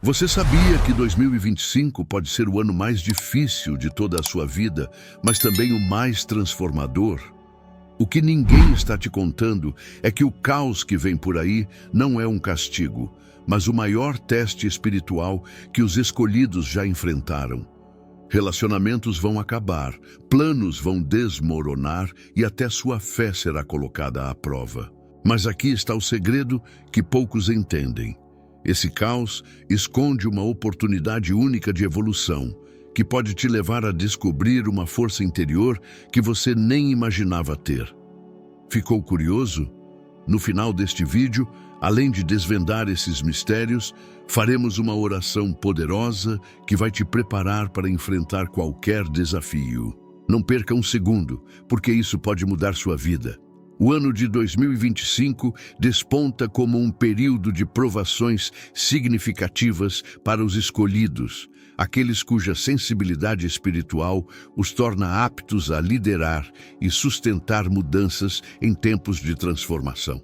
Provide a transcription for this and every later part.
Você sabia que 2025 pode ser o ano mais difícil de toda a sua vida, mas também o mais transformador? O que ninguém está te contando é que o caos que vem por aí não é um castigo, mas o maior teste espiritual que os escolhidos já enfrentaram. Relacionamentos vão acabar, planos vão desmoronar e até sua fé será colocada à prova. Mas aqui está o segredo que poucos entendem. Esse caos esconde uma oportunidade única de evolução, que pode te levar a descobrir uma força interior que você nem imaginava ter. Ficou curioso? No final deste vídeo, além de desvendar esses mistérios, faremos uma oração poderosa que vai te preparar para enfrentar qualquer desafio. Não perca um segundo, porque isso pode mudar sua vida. O ano de 2025 desponta como um período de provações significativas para os escolhidos, aqueles cuja sensibilidade espiritual os torna aptos a liderar e sustentar mudanças em tempos de transformação.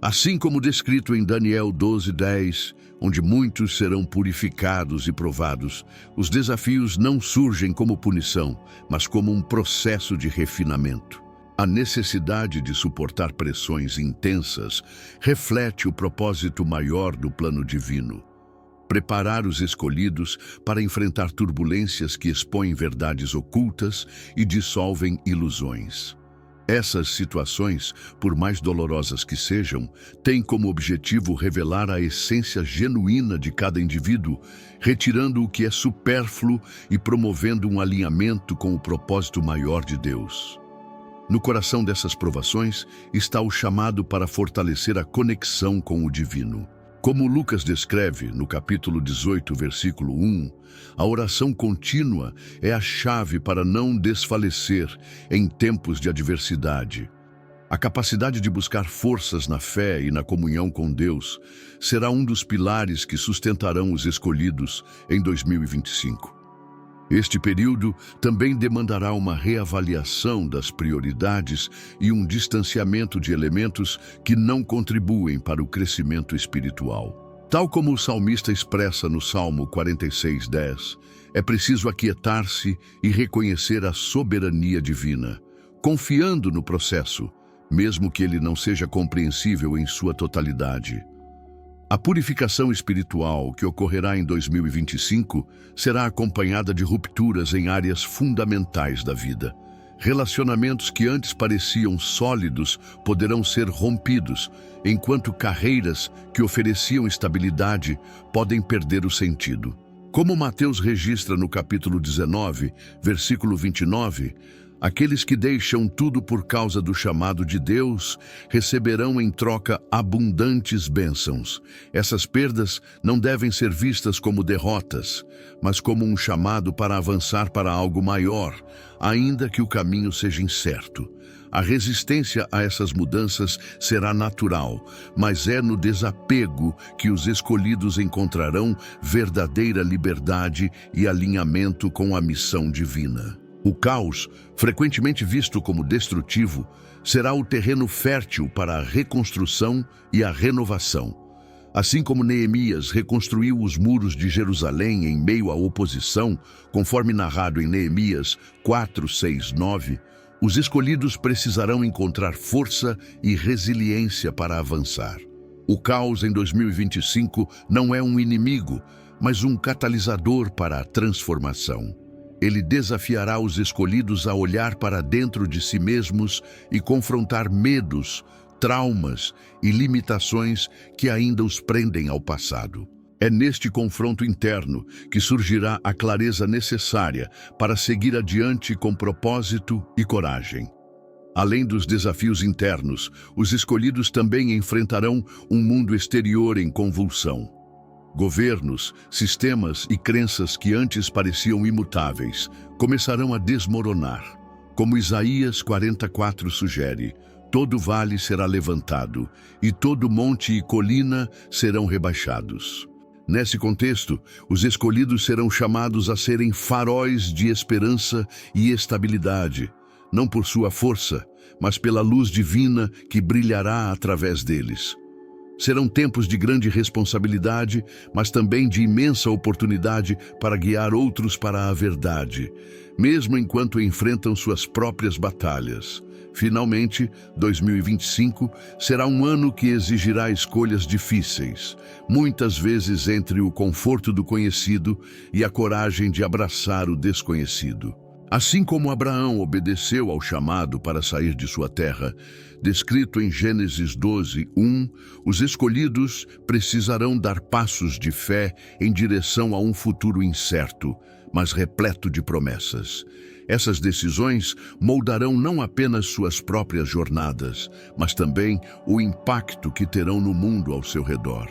Assim como descrito em Daniel 12:10, onde muitos serão purificados e provados, os desafios não surgem como punição, mas como um processo de refinamento. A necessidade de suportar pressões intensas reflete o propósito maior do plano divino: preparar os escolhidos para enfrentar turbulências que expõem verdades ocultas e dissolvem ilusões. Essas situações, por mais dolorosas que sejam, têm como objetivo revelar a essência genuína de cada indivíduo, retirando o que é supérfluo e promovendo um alinhamento com o propósito maior de Deus. No coração dessas provações está o chamado para fortalecer a conexão com o divino. Como Lucas descreve no capítulo 18, versículo 1, a oração contínua é a chave para não desfalecer em tempos de adversidade. A capacidade de buscar forças na fé e na comunhão com Deus será um dos pilares que sustentarão os escolhidos em 2025. Este período também demandará uma reavaliação das prioridades e um distanciamento de elementos que não contribuem para o crescimento espiritual. Tal como o salmista expressa no Salmo 46:10, é preciso aquietar-se e reconhecer a soberania divina, confiando no processo, mesmo que ele não seja compreensível em sua totalidade. A purificação espiritual que ocorrerá em 2025 será acompanhada de rupturas em áreas fundamentais da vida. Relacionamentos que antes pareciam sólidos poderão ser rompidos, enquanto carreiras que ofereciam estabilidade podem perder o sentido. Como Mateus registra no capítulo 19, versículo 29, aqueles que deixam tudo por causa do chamado de Deus receberão em troca abundantes bênçãos. Essas perdas não devem ser vistas como derrotas, mas como um chamado para avançar para algo maior, ainda que o caminho seja incerto. A resistência a essas mudanças será natural, mas é no desapego que os escolhidos encontrarão verdadeira liberdade e alinhamento com a missão divina. O caos, frequentemente visto como destrutivo, será o terreno fértil para a reconstrução e a renovação. Assim como Neemias reconstruiu os muros de Jerusalém em meio à oposição, conforme narrado em Neemias 4, 6, 9, os escolhidos precisarão encontrar força e resiliência para avançar. O caos em 2025 não é um inimigo, mas um catalisador para a transformação. Ele desafiará os escolhidos a olhar para dentro de si mesmos e confrontar medos, traumas e limitações que ainda os prendem ao passado. É neste confronto interno que surgirá a clareza necessária para seguir adiante com propósito e coragem. Além dos desafios internos, os escolhidos também enfrentarão um mundo exterior em convulsão. Governos, sistemas e crenças que antes pareciam imutáveis começarão a desmoronar. Como Isaías 44 sugere, todo vale será levantado e todo monte e colina serão rebaixados. Nesse contexto, os escolhidos serão chamados a serem faróis de esperança e estabilidade, não por sua força, mas pela luz divina que brilhará através deles. Serão tempos de grande responsabilidade, mas também de imensa oportunidade para guiar outros para a verdade, mesmo enquanto enfrentam suas próprias batalhas. Finalmente, 2025 será um ano que exigirá escolhas difíceis, muitas vezes entre o conforto do conhecido e a coragem de abraçar o desconhecido. Assim como Abraão obedeceu ao chamado para sair de sua terra, descrito em Gênesis 12:1, os escolhidos precisarão dar passos de fé em direção a um futuro incerto, mas repleto de promessas. Essas decisões moldarão não apenas suas próprias jornadas, mas também o impacto que terão no mundo ao seu redor.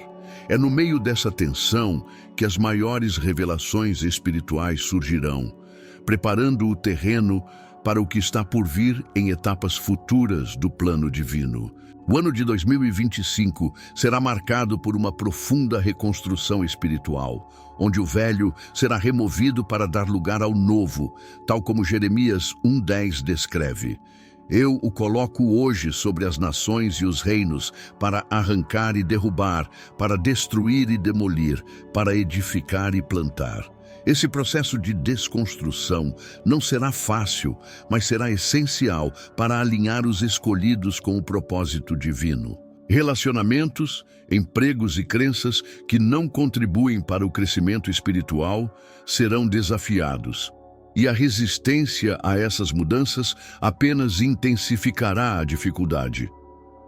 É no meio dessa tensão que as maiores revelações espirituais surgirão, preparando o terreno para o que está por vir em etapas futuras do plano divino. O ano de 2025 será marcado por uma profunda reconstrução espiritual, onde o velho será removido para dar lugar ao novo, tal como Jeremias 1:10 descreve. Eu o coloco hoje sobre as nações e os reinos, para arrancar e derrubar, para destruir e demolir, para edificar e plantar. Esse processo de desconstrução não será fácil, mas será essencial para alinhar os escolhidos com o propósito divino. Relacionamentos, empregos e crenças que não contribuem para o crescimento espiritual serão desafiados. E a resistência a essas mudanças apenas intensificará a dificuldade.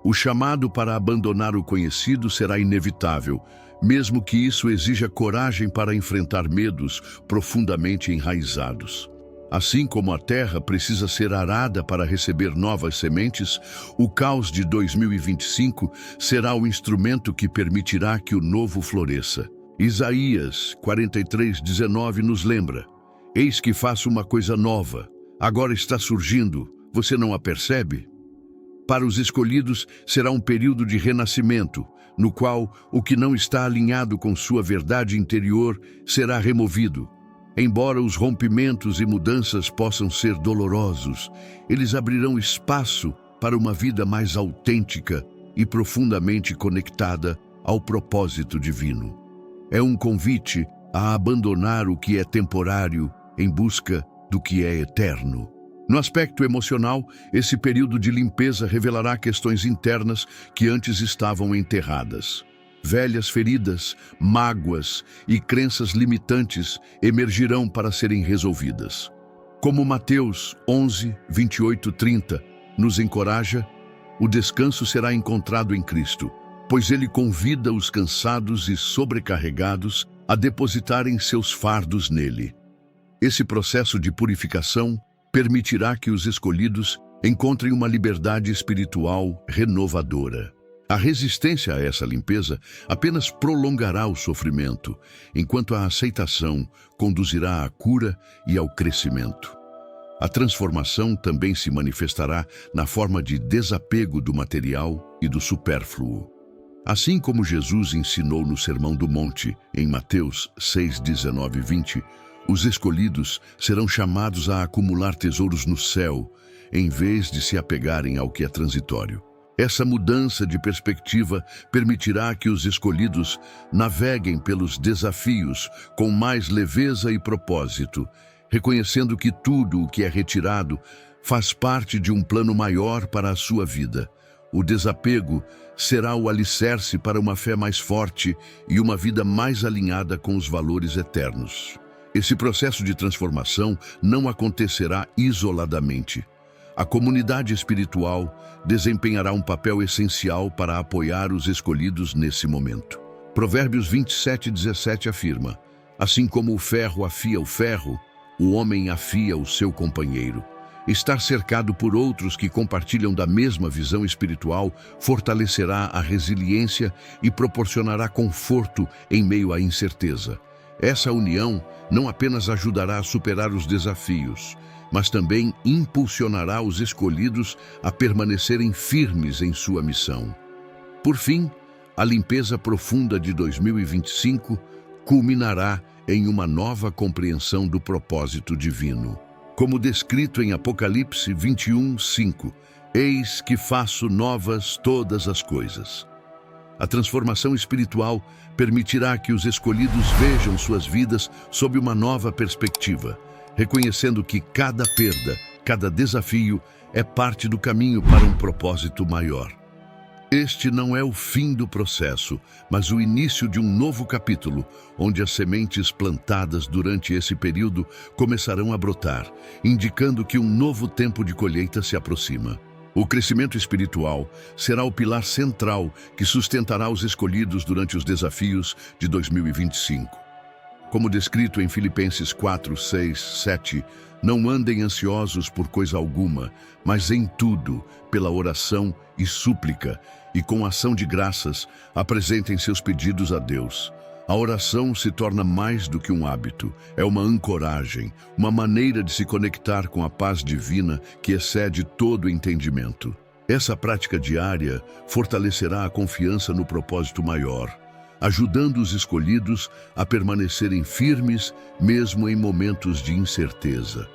O chamado para abandonar o conhecido será inevitável, mesmo que isso exija coragem para enfrentar medos profundamente enraizados. Assim como a terra precisa ser arada para receber novas sementes, o caos de 2025 será o instrumento que permitirá que o novo floresça. Isaías 43:19 nos lembra: Eis que faço uma coisa nova, agora está surgindo, você não a percebe? Para os escolhidos será um período de renascimento, no qual o que não está alinhado com sua verdade interior será removido. Embora os rompimentos e mudanças possam ser dolorosos, eles abrirão espaço para uma vida mais autêntica e profundamente conectada ao propósito divino. É um convite a abandonar o que é temporário em busca do que é eterno. No aspecto emocional, esse período de limpeza revelará questões internas que antes estavam enterradas. Velhas feridas, mágoas e crenças limitantes emergirão para serem resolvidas. Como Mateus 11:28-30 nos encoraja, o descanso será encontrado em Cristo, pois Ele convida os cansados e sobrecarregados a depositarem seus fardos nele. Esse processo de purificação permitirá que os escolhidos encontrem uma liberdade espiritual renovadora. A resistência a essa limpeza apenas prolongará o sofrimento, enquanto a aceitação conduzirá à cura e ao crescimento. A transformação também se manifestará na forma de desapego do material e do supérfluo. Assim como Jesus ensinou no Sermão do Monte, em Mateus 6:19-20, os escolhidos serão chamados a acumular tesouros no céu, em vez de se apegarem ao que é transitório. Essa mudança de perspectiva permitirá que os escolhidos naveguem pelos desafios com mais leveza e propósito, reconhecendo que tudo o que é retirado faz parte de um plano maior para a sua vida. O desapego será o alicerce para uma fé mais forte e uma vida mais alinhada com os valores eternos. Esse processo de transformação não acontecerá isoladamente. A comunidade espiritual desempenhará um papel essencial para apoiar os escolhidos nesse momento. Provérbios 27:17 afirma: Assim como o ferro afia o ferro, o homem afia o seu companheiro. Estar cercado por outros que compartilham da mesma visão espiritual fortalecerá a resiliência e proporcionará conforto em meio à incerteza. Essa união não apenas ajudará a superar os desafios, mas também impulsionará os escolhidos a permanecerem firmes em sua missão. Por fim, a limpeza profunda de 2025 culminará em uma nova compreensão do propósito divino. Como descrito em Apocalipse 21:5, Eis que faço novas todas as coisas. A transformação espiritual permitirá que os escolhidos vejam suas vidas sob uma nova perspectiva, reconhecendo que cada perda, cada desafio é parte do caminho para um propósito maior. Este não é o fim do processo, mas o início de um novo capítulo, onde as sementes plantadas durante esse período começarão a brotar, indicando que um novo tempo de colheita se aproxima. O crescimento espiritual será o pilar central que sustentará os escolhidos durante os desafios de 2025. Como descrito em Filipenses 4, 6, 7, não andem ansiosos por coisa alguma, mas em tudo, pela oração e súplica, e com ação de graças, apresentem seus pedidos a Deus. A oração se torna mais do que um hábito, é uma ancoragem, uma maneira de se conectar com a paz divina que excede todo entendimento. Essa prática diária fortalecerá a confiança no propósito maior, ajudando os escolhidos a permanecerem firmes mesmo em momentos de incerteza.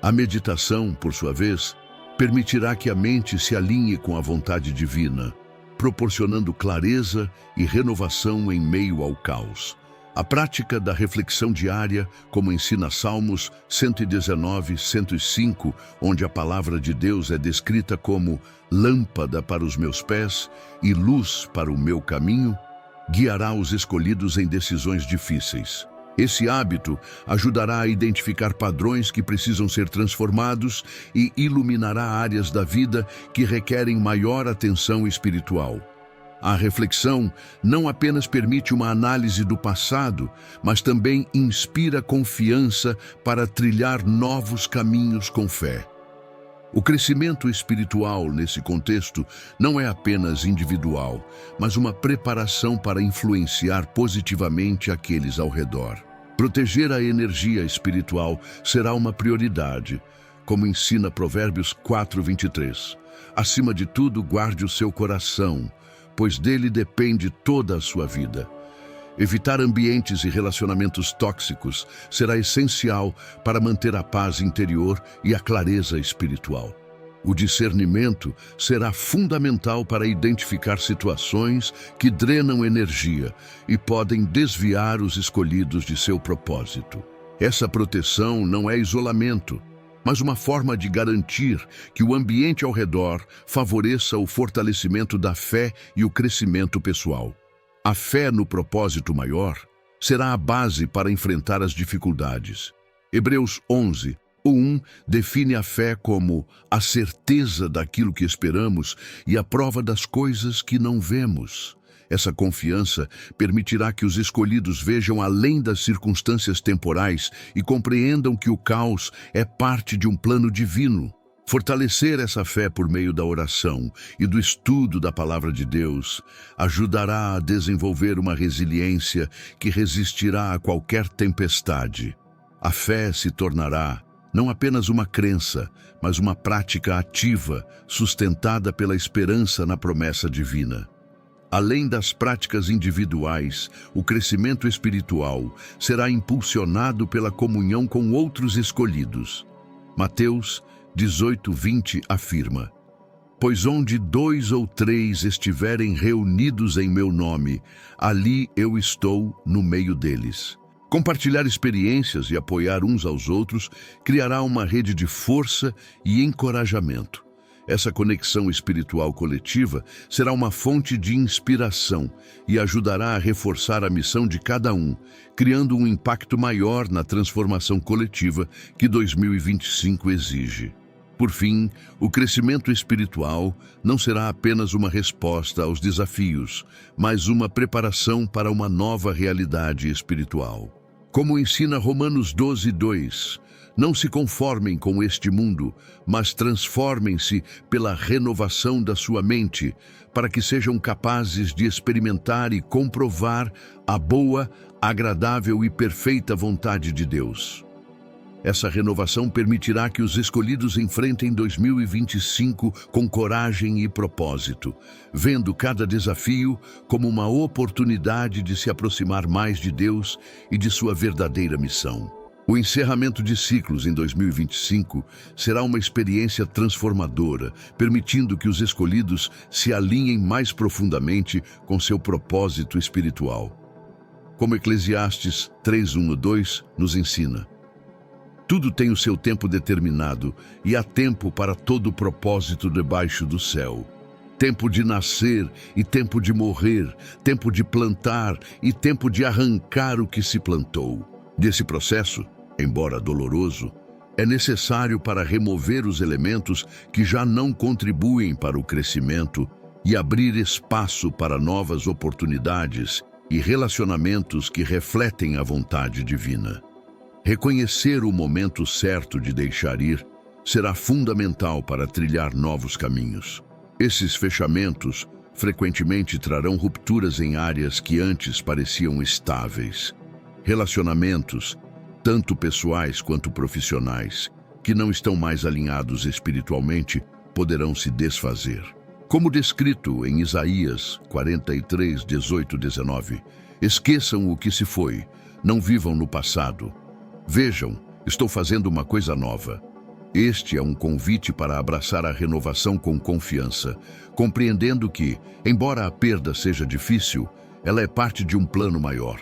A meditação, por sua vez, permitirá que a mente se alinhe com a vontade divina, proporcionando clareza e renovação em meio ao caos. A prática da reflexão diária, como ensina Salmos 119, 105, onde a palavra de Deus é descrita como lâmpada para os meus pés e luz para o meu caminho, guiará os escolhidos em decisões difíceis. Esse hábito ajudará a identificar padrões que precisam ser transformados e iluminará áreas da vida que requerem maior atenção espiritual. A reflexão não apenas permite uma análise do passado, mas também inspira confiança para trilhar novos caminhos com fé. O crescimento espiritual nesse contexto não é apenas individual, mas uma preparação para influenciar positivamente aqueles ao redor. Proteger a energia espiritual será uma prioridade, como ensina Provérbios 4:23. Acima de tudo, guarde o seu coração, pois dele depende toda a sua vida. Evitar ambientes e relacionamentos tóxicos será essencial para manter a paz interior e a clareza espiritual. O discernimento será fundamental para identificar situações que drenam energia e podem desviar os escolhidos de seu propósito. Essa proteção não é isolamento, mas uma forma de garantir que o ambiente ao redor favoreça o fortalecimento da fé e o crescimento pessoal. A fé no propósito maior será a base para enfrentar as dificuldades. Hebreus 11:1 define a fé como a certeza daquilo que esperamos e a prova das coisas que não vemos. Essa confiança permitirá que os escolhidos vejam além das circunstâncias temporais e compreendam que o caos é parte de um plano divino. Fortalecer essa fé por meio da oração e do estudo da Palavra de Deus ajudará a desenvolver uma resiliência que resistirá a qualquer tempestade. A fé se tornará não apenas uma crença, mas uma prática ativa, sustentada pela esperança na promessa divina. Além das práticas individuais, o crescimento espiritual será impulsionado pela comunhão com outros escolhidos. Mateus 18:20 afirma: Pois onde 2 ou 3 estiverem reunidos em meu nome, ali eu estou no meio deles. Compartilhar experiências e apoiar uns aos outros criará uma rede de força e encorajamento. Essa conexão espiritual coletiva será uma fonte de inspiração e ajudará a reforçar a missão de cada um, criando um impacto maior na transformação coletiva que 2025 exige. Por fim, o crescimento espiritual não será apenas uma resposta aos desafios, mas uma preparação para uma nova realidade espiritual. Como ensina Romanos 12:2, não se conformem com este mundo, mas transformem-se pela renovação da sua mente, para que sejam capazes de experimentar e comprovar a boa, agradável e perfeita vontade de Deus. Essa renovação permitirá que os escolhidos enfrentem 2025 com coragem e propósito, vendo cada desafio como uma oportunidade de se aproximar mais de Deus e de sua verdadeira missão. O encerramento de ciclos em 2025 será uma experiência transformadora, permitindo que os escolhidos se alinhem mais profundamente com seu propósito espiritual. Como Eclesiastes 3:1-2 nos ensina: tudo tem o seu tempo determinado e há tempo para todo o propósito debaixo do céu. Tempo de nascer e tempo de morrer, tempo de plantar e tempo de arrancar o que se plantou. Desse processo, embora doloroso, é necessário para remover os elementos que já não contribuem para o crescimento e abrir espaço para novas oportunidades e relacionamentos que refletem a vontade divina. Reconhecer o momento certo de deixar ir será fundamental para trilhar novos caminhos. Esses fechamentos frequentemente trarão rupturas em áreas que antes pareciam estáveis. Relacionamentos, tanto pessoais quanto profissionais, que não estão mais alinhados espiritualmente, poderão se desfazer. Como descrito em Isaías 43:18-19, esqueçam o que se foi, não vivam no passado. Vejam, estou fazendo uma coisa nova. Este é um convite para abraçar a renovação com confiança, compreendendo que, embora a perda seja difícil, ela é parte de um plano maior.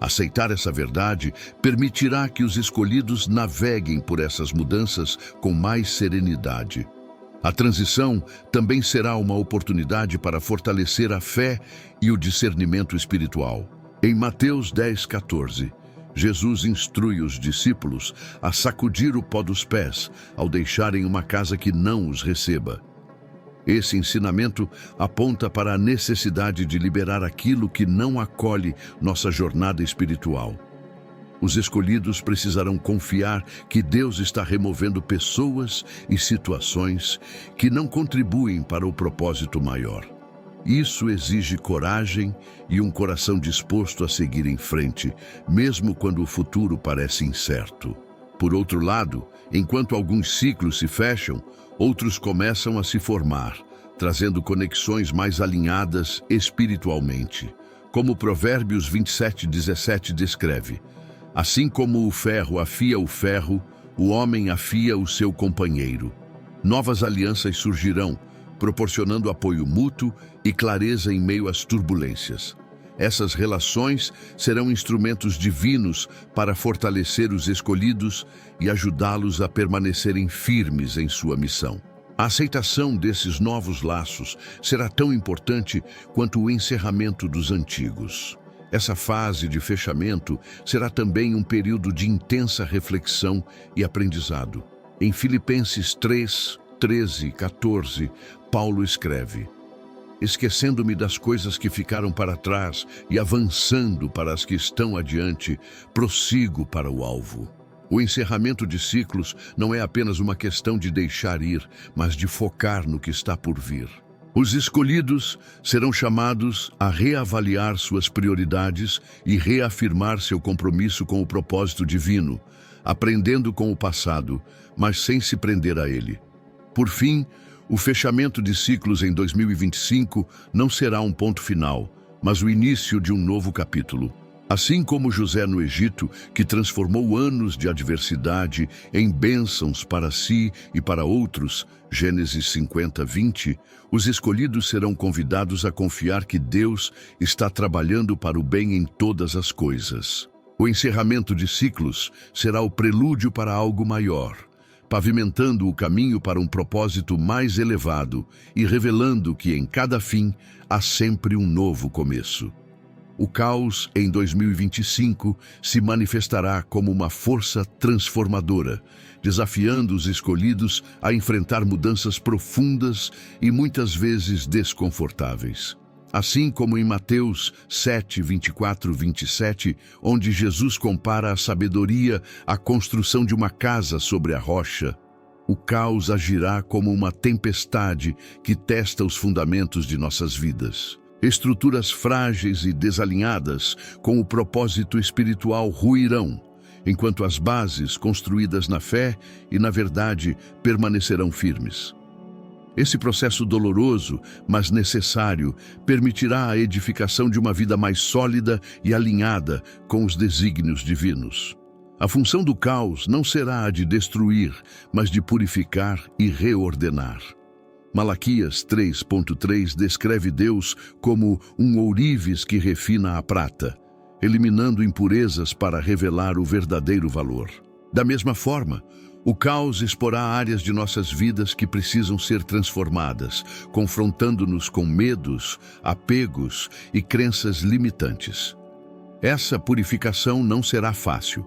Aceitar essa verdade permitirá que os escolhidos naveguem por essas mudanças com mais serenidade. A transição também será uma oportunidade para fortalecer a fé e o discernimento espiritual. Em Mateus 10:14, Jesus instrui os discípulos a sacudir o pó dos pés ao deixarem uma casa que não os receba. Esse ensinamento aponta para a necessidade de liberar aquilo que não acolhe nossa jornada espiritual. Os escolhidos precisarão confiar que Deus está removendo pessoas e situações que não contribuem para o propósito maior. Isso exige coragem e um coração disposto a seguir em frente, mesmo quando o futuro parece incerto. Por outro lado, enquanto alguns ciclos se fecham, outros começam a se formar, trazendo conexões mais alinhadas espiritualmente. Como Provérbios 27:17 descreve: assim como o ferro afia o ferro, o homem afia o seu companheiro. Novas alianças surgirão, proporcionando apoio mútuo e clareza em meio às turbulências. Essas relações serão instrumentos divinos para fortalecer os escolhidos e ajudá-los a permanecerem firmes em sua missão. A aceitação desses novos laços será tão importante quanto o encerramento dos antigos. Essa fase de fechamento será também um período de intensa reflexão e aprendizado. Em Filipenses 3:13-14, Paulo escreve: esquecendo-me das coisas que ficaram para trás e avançando para as que estão adiante, prossigo para o alvo. O encerramento de ciclos não é apenas uma questão de deixar ir, mas de focar no que está por vir. Os escolhidos serão chamados a reavaliar suas prioridades e reafirmar seu compromisso com o propósito divino, aprendendo com o passado, mas sem se prender a ele. Por fim, o fechamento de ciclos em 2025 não será um ponto final, mas o início de um novo capítulo. Assim como José no Egito, que transformou anos de adversidade em bênçãos para si e para outros, Gênesis 50:20, os escolhidos serão convidados a confiar que Deus está trabalhando para o bem em todas as coisas. O encerramento de ciclos será o prelúdio para algo maior, pavimentando o caminho para um propósito mais elevado e revelando que em cada fim há sempre um novo começo. O caos em 2025 se manifestará como uma força transformadora, desafiando os escolhidos a enfrentar mudanças profundas e muitas vezes desconfortáveis. Assim como em Mateus 7:24-27, onde Jesus compara a sabedoria à construção de uma casa sobre a rocha, o caos agirá como uma tempestade que testa os fundamentos de nossas vidas. Estruturas frágeis e desalinhadas com o propósito espiritual ruirão, enquanto as bases construídas na fé e na verdade permanecerão firmes. Esse processo doloroso, mas necessário, permitirá a edificação de uma vida mais sólida e alinhada com os desígnios divinos. A função do caos não será a de destruir, mas de purificar e reordenar. Malaquias 3.3 descreve Deus como um ourives que refina a prata, eliminando impurezas para revelar o verdadeiro valor. Da mesma forma, o caos exporá áreas de nossas vidas que precisam ser transformadas, confrontando-nos com medos, apegos e crenças limitantes. Essa purificação não será fácil,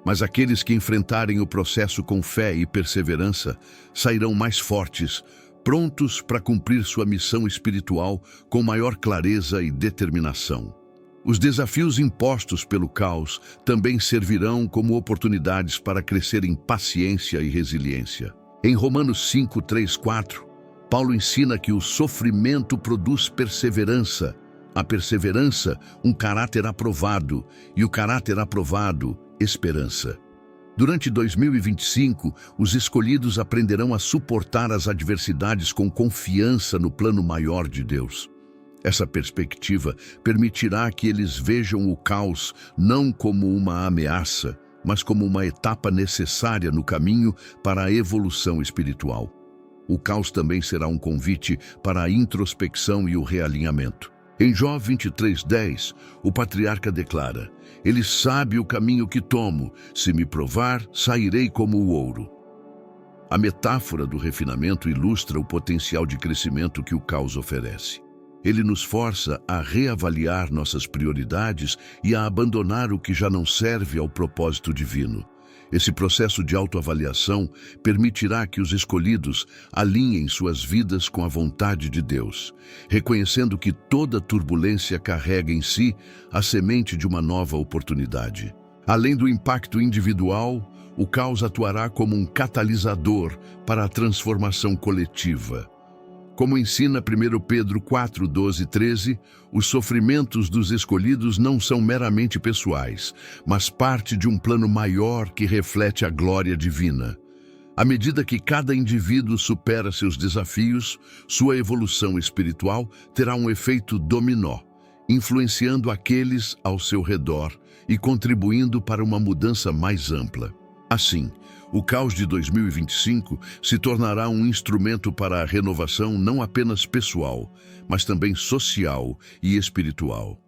mas aqueles que enfrentarem o processo com fé e perseverança sairão mais fortes, prontos para cumprir sua missão espiritual com maior clareza e determinação. Os desafios impostos pelo caos também servirão como oportunidades para crescer em paciência e resiliência. Em Romanos 5, 3, 4, Paulo ensina que o sofrimento produz perseverança, a perseverança, um caráter aprovado, e o caráter aprovado, esperança. Durante 2025, os escolhidos aprenderão a suportar as adversidades com confiança no plano maior de Deus. Essa perspectiva permitirá que eles vejam o caos não como uma ameaça, mas como uma etapa necessária no caminho para a evolução espiritual. O caos também será um convite para a introspecção e o realinhamento. Em Jó 23:10, o patriarca declara: Ele sabe o caminho que tomo, se me provar, sairei como o ouro. A metáfora do refinamento ilustra o potencial de crescimento que o caos oferece. Ele nos força a reavaliar nossas prioridades e a abandonar o que já não serve ao propósito divino. Esse processo de autoavaliação permitirá que os escolhidos alinhem suas vidas com a vontade de Deus, reconhecendo que toda turbulência carrega em si a semente de uma nova oportunidade. Além do impacto individual, o caos atuará como um catalisador para a transformação coletiva. Como ensina 1 Pedro 4, 12 e 13, os sofrimentos dos escolhidos não são meramente pessoais, mas parte de um plano maior que reflete a glória divina. À medida que cada indivíduo supera seus desafios, sua evolução espiritual terá um efeito dominó, influenciando aqueles ao seu redor e contribuindo para uma mudança mais ampla. Assim, o caos de 2025 se tornará um instrumento para a renovação não apenas pessoal, mas também social e espiritual.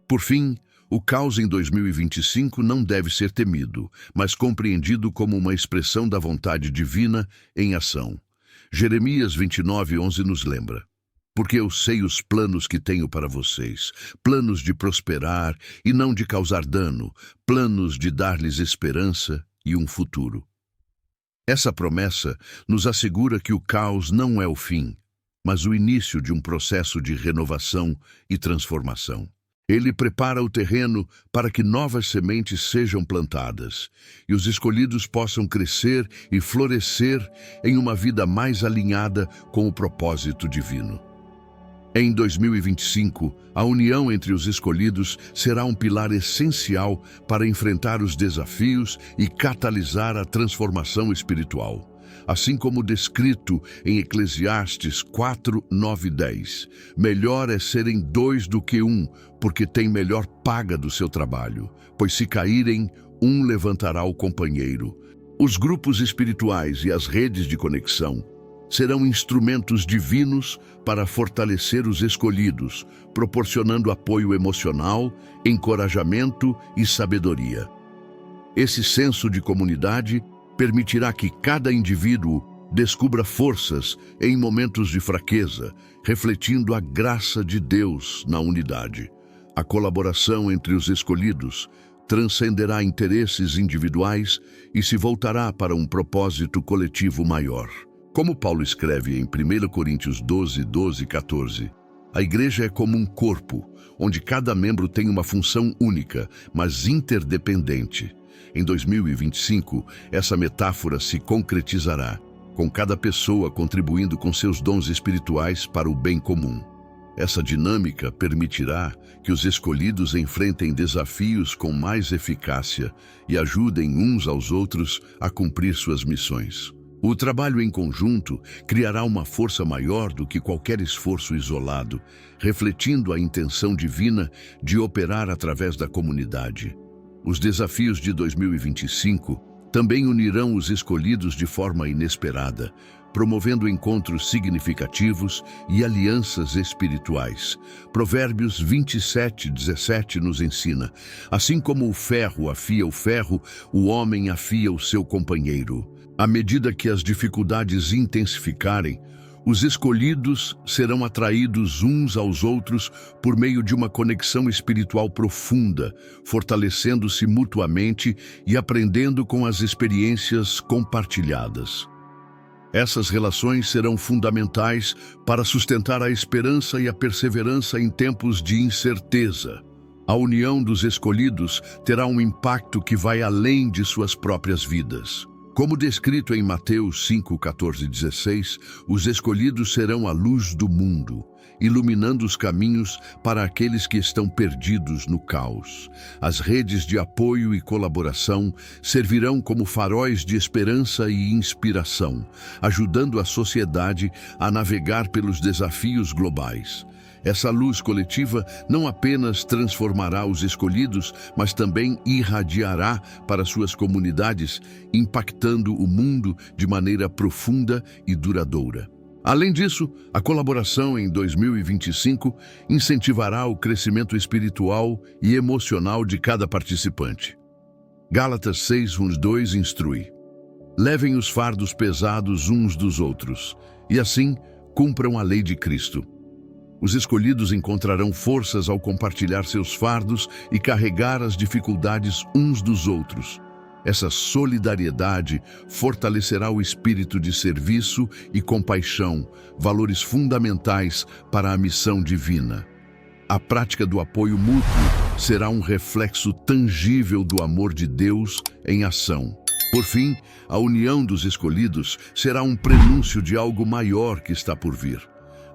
Por fim, o caos em 2025 não deve ser temido, mas compreendido como uma expressão da vontade divina em ação. Jeremias 29:11 nos lembra: Porque eu sei os planos que tenho para vocês, planos de prosperar e não de causar dano, planos de dar-lhes esperança e um futuro. Essa promessa nos assegura que o caos não é o fim, mas o início de um processo de renovação e transformação. Ele prepara o terreno para que novas sementes sejam plantadas e os escolhidos possam crescer e florescer em uma vida mais alinhada com o propósito divino. Em 2025, a união entre os escolhidos será um pilar essencial para enfrentar os desafios e catalisar a transformação espiritual. Assim como descrito em Eclesiastes 4, 9 e 10, melhor é serem dois do que um, porque tem melhor paga do seu trabalho, pois se caírem, um levantará o companheiro. Os grupos espirituais e as redes de conexão serão instrumentos divinos para fortalecer os escolhidos, proporcionando apoio emocional, encorajamento e sabedoria. Esse senso de comunidade permitirá que cada indivíduo descubra forças em momentos de fraqueza, refletindo a graça de Deus na unidade. A colaboração entre os escolhidos transcenderá interesses individuais e se voltará para um propósito coletivo maior. Como Paulo escreve em 1 Coríntios 12, 12 e 14, a igreja é como um corpo, onde cada membro tem uma função única, mas interdependente. Em 2025, essa metáfora se concretizará, com cada pessoa contribuindo com seus dons espirituais para o bem comum. Essa dinâmica permitirá que os escolhidos enfrentem desafios com mais eficácia e ajudem uns aos outros a cumprir suas missões. O trabalho em conjunto criará uma força maior do que qualquer esforço isolado, refletindo a intenção divina de operar através da comunidade. Os desafios de 2025 também unirão os escolhidos de forma inesperada, promovendo encontros significativos e alianças espirituais. Provérbios 27:17 nos ensina: assim como o ferro afia o ferro, o homem afia o seu companheiro. À medida que as dificuldades intensificarem, os escolhidos serão atraídos uns aos outros por meio de uma conexão espiritual profunda, fortalecendo-se mutuamente e aprendendo com as experiências compartilhadas. Essas relações serão fundamentais para sustentar a esperança e a perseverança em tempos de incerteza. A união dos escolhidos terá um impacto que vai além de suas próprias vidas. Como descrito em Mateus 5:14-16, os escolhidos serão a luz do mundo, iluminando os caminhos para aqueles que estão perdidos no caos. As redes de apoio e colaboração servirão como faróis de esperança e inspiração, ajudando a sociedade a navegar pelos desafios globais. Essa luz coletiva não apenas transformará os escolhidos, mas também irradiará para suas comunidades, impactando o mundo de maneira profunda e duradoura. Além disso, a colaboração em 2025 incentivará o crescimento espiritual e emocional de cada participante. Gálatas 6:1-2 instrui: levem os fardos pesados uns dos outros, e assim cumpram a lei de Cristo. Os escolhidos encontrarão forças ao compartilhar seus fardos e carregar as dificuldades uns dos outros. Essa solidariedade fortalecerá o espírito de serviço e compaixão, valores fundamentais para a missão divina. A prática do apoio mútuo será um reflexo tangível do amor de Deus em ação. Por fim, a união dos escolhidos será um prenúncio de algo maior que está por vir.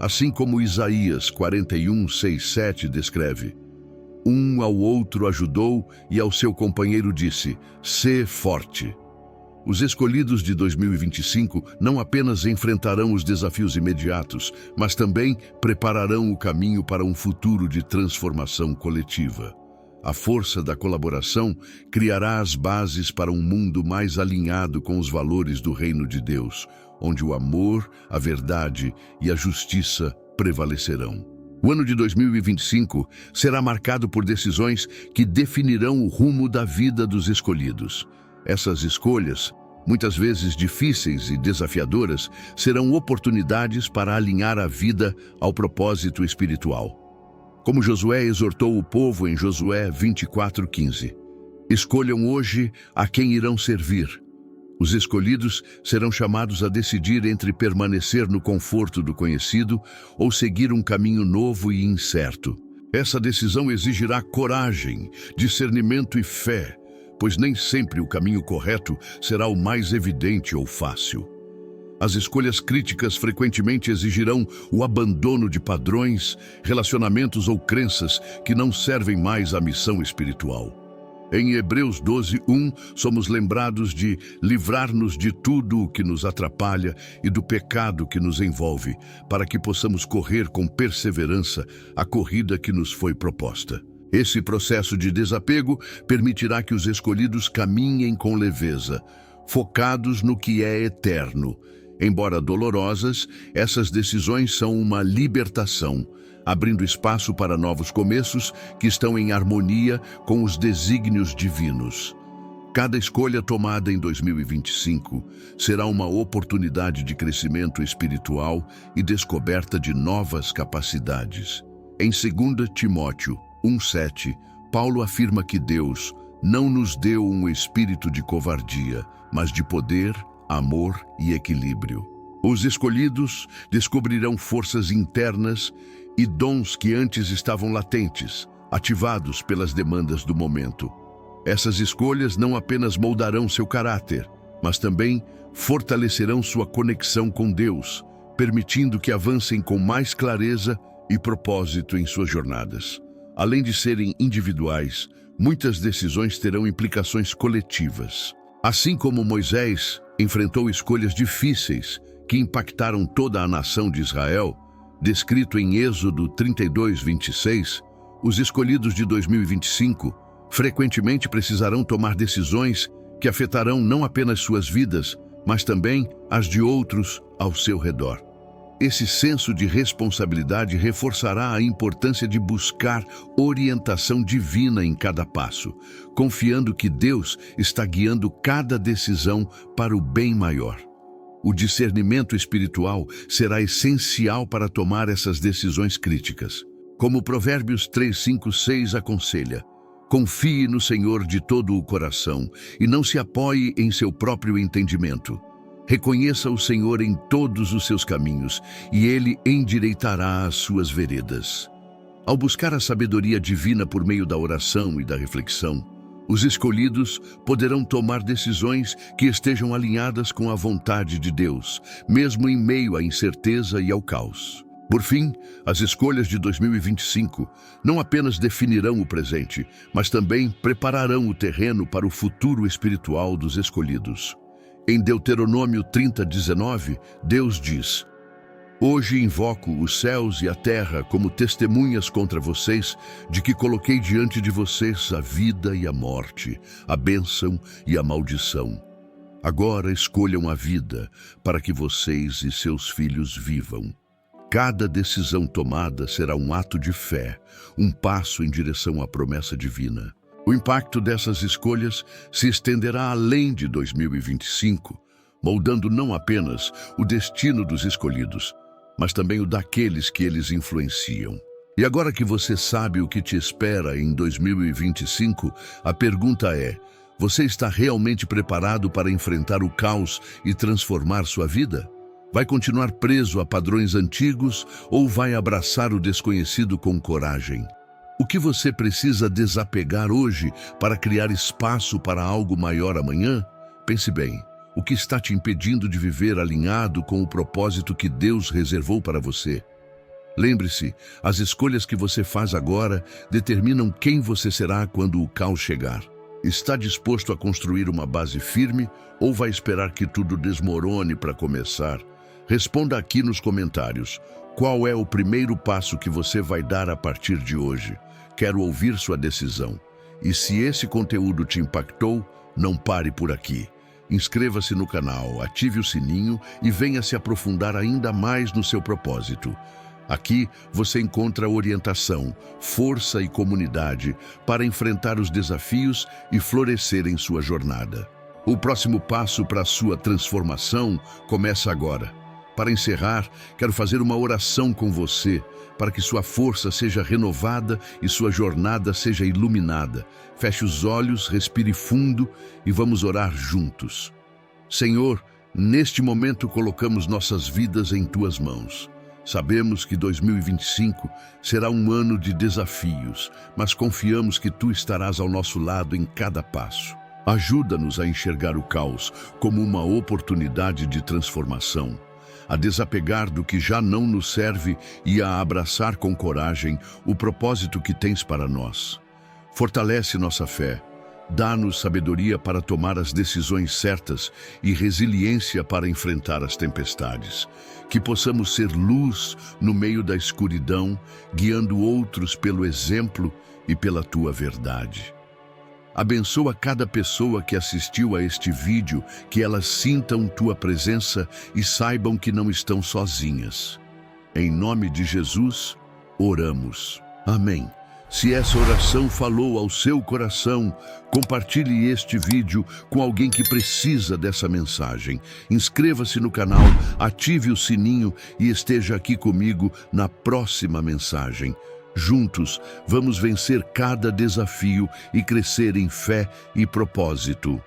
Assim como Isaías 41:6-7 descreve: um ao outro ajudou e ao seu companheiro disse: sê forte. Os escolhidos de 2025 não apenas enfrentarão os desafios imediatos, mas também prepararão o caminho para um futuro de transformação coletiva. A força da colaboração criará as bases para um mundo mais alinhado com os valores do reino de Deus, onde o amor, a verdade e a justiça prevalecerão. O ano de 2025 será marcado por decisões que definirão o rumo da vida dos escolhidos. Essas escolhas, muitas vezes difíceis e desafiadoras, serão oportunidades para alinhar a vida ao propósito espiritual. Como Josué exortou o povo em Josué 24:15: escolham hoje a quem irão servir. Os escolhidos serão chamados a decidir entre permanecer no conforto do conhecido ou seguir um caminho novo e incerto. Essa decisão exigirá coragem, discernimento e fé, pois nem sempre o caminho correto será o mais evidente ou fácil. As escolhas críticas frequentemente exigirão o abandono de padrões, relacionamentos ou crenças que não servem mais à missão espiritual. Em Hebreus 12:1, somos lembrados de livrar-nos de tudo o que nos atrapalha e do pecado que nos envolve, para que possamos correr com perseverança a corrida que nos foi proposta. Esse processo de desapego permitirá que os escolhidos caminhem com leveza, focados no que é eterno. Embora dolorosas, essas decisões são uma libertação, abrindo espaço para novos começos que estão em harmonia com os desígnios divinos. Cada escolha tomada em 2025 será uma oportunidade de crescimento espiritual e descoberta de novas capacidades. Em 2 Timóteo 1:7, Paulo afirma que Deus não nos deu um espírito de covardia, mas de poder, amor e equilíbrio. Os escolhidos descobrirão forças internas e dons que antes estavam latentes, ativados pelas demandas do momento. Essas escolhas não apenas moldarão seu caráter, mas também fortalecerão sua conexão com Deus, permitindo que avancem com mais clareza e propósito em suas jornadas. Além de serem individuais, muitas decisões terão implicações coletivas. Assim como Moisés enfrentou escolhas difíceis que impactaram toda a nação de Israel, descrito em Êxodo 32:26, os escolhidos de 2025 Frequentemente precisarão tomar decisões que afetarão não apenas suas vidas, mas também as de outros ao seu redor. Esse senso de responsabilidade reforçará a importância de buscar orientação divina em cada passo, confiando que Deus está guiando cada decisão para o bem maior. O discernimento espiritual será essencial para tomar essas decisões críticas. Como Provérbios 3:5-6 aconselha: confie no Senhor de todo o coração e não se apoie em seu próprio entendimento. Reconheça o Senhor em todos os seus caminhos e Ele endireitará as suas veredas. Ao buscar a sabedoria divina por meio da oração e da reflexão, os escolhidos poderão tomar decisões que estejam alinhadas com a vontade de Deus, mesmo em meio à incerteza e ao caos. Por fim, as escolhas de 2025 não apenas definirão o presente, mas também prepararão o terreno para o futuro espiritual dos escolhidos. Em Deuteronômio 30:19, Deus diz: hoje invoco os céus e a terra como testemunhas contra vocês de que coloquei diante de vocês a vida e a morte, a bênção e a maldição. Agora escolham a vida para que vocês e seus filhos vivam. Cada decisão tomada será um ato de fé, um passo em direção à promessa divina. O impacto dessas escolhas se estenderá além de 2025, moldando não apenas o destino dos escolhidos, mas também o daqueles que eles influenciam. E agora que você sabe o que te espera em 2025, a pergunta é: você está realmente preparado para enfrentar o caos e transformar sua vida? Vai continuar preso a padrões antigos ou vai abraçar o desconhecido com coragem? O que você precisa desapegar hoje para criar espaço para algo maior amanhã? Pense bem, o que está te impedindo de viver alinhado com o propósito que Deus reservou para você? Lembre-se, as escolhas que você faz agora determinam quem você será quando o caos chegar. Está disposto a construir uma base firme ou vai esperar que tudo desmorone para começar? Responda aqui nos comentários. Qual é o primeiro passo que você vai dar a partir de hoje? Quero ouvir sua decisão. E se esse conteúdo te impactou, não pare por aqui. Inscreva-se no canal, ative o sininho e venha se aprofundar ainda mais no seu propósito. Aqui você encontra orientação, força e comunidade para enfrentar os desafios e florescer em sua jornada. O próximo passo para a sua transformação começa agora. Para encerrar, quero fazer uma oração com você, para que sua força seja renovada e sua jornada seja iluminada. Feche os olhos, respire fundo e vamos orar juntos. Senhor, neste momento colocamos nossas vidas em Tuas mãos. Sabemos que 2025 será um ano de desafios, mas confiamos que Tu estarás ao nosso lado em cada passo. Ajuda-nos a enxergar o caos como uma oportunidade de transformação, a desapegar do que já não nos serve e a abraçar com coragem o propósito que tens para nós. Fortalece nossa fé, dá-nos sabedoria para tomar as decisões certas e resiliência para enfrentar as tempestades. Que possamos ser luz no meio da escuridão, guiando outros pelo exemplo e pela Tua verdade. Abençoa cada pessoa que assistiu a este vídeo, que elas sintam Tua presença e saibam que não estão sozinhas. Em nome de Jesus, oramos. Amém. Se essa oração falou ao seu coração, compartilhe este vídeo com alguém que precisa dessa mensagem. Inscreva-se no canal, ative o sininho e esteja aqui comigo na próxima mensagem. Juntos, vamos vencer cada desafio e crescer em fé e propósito.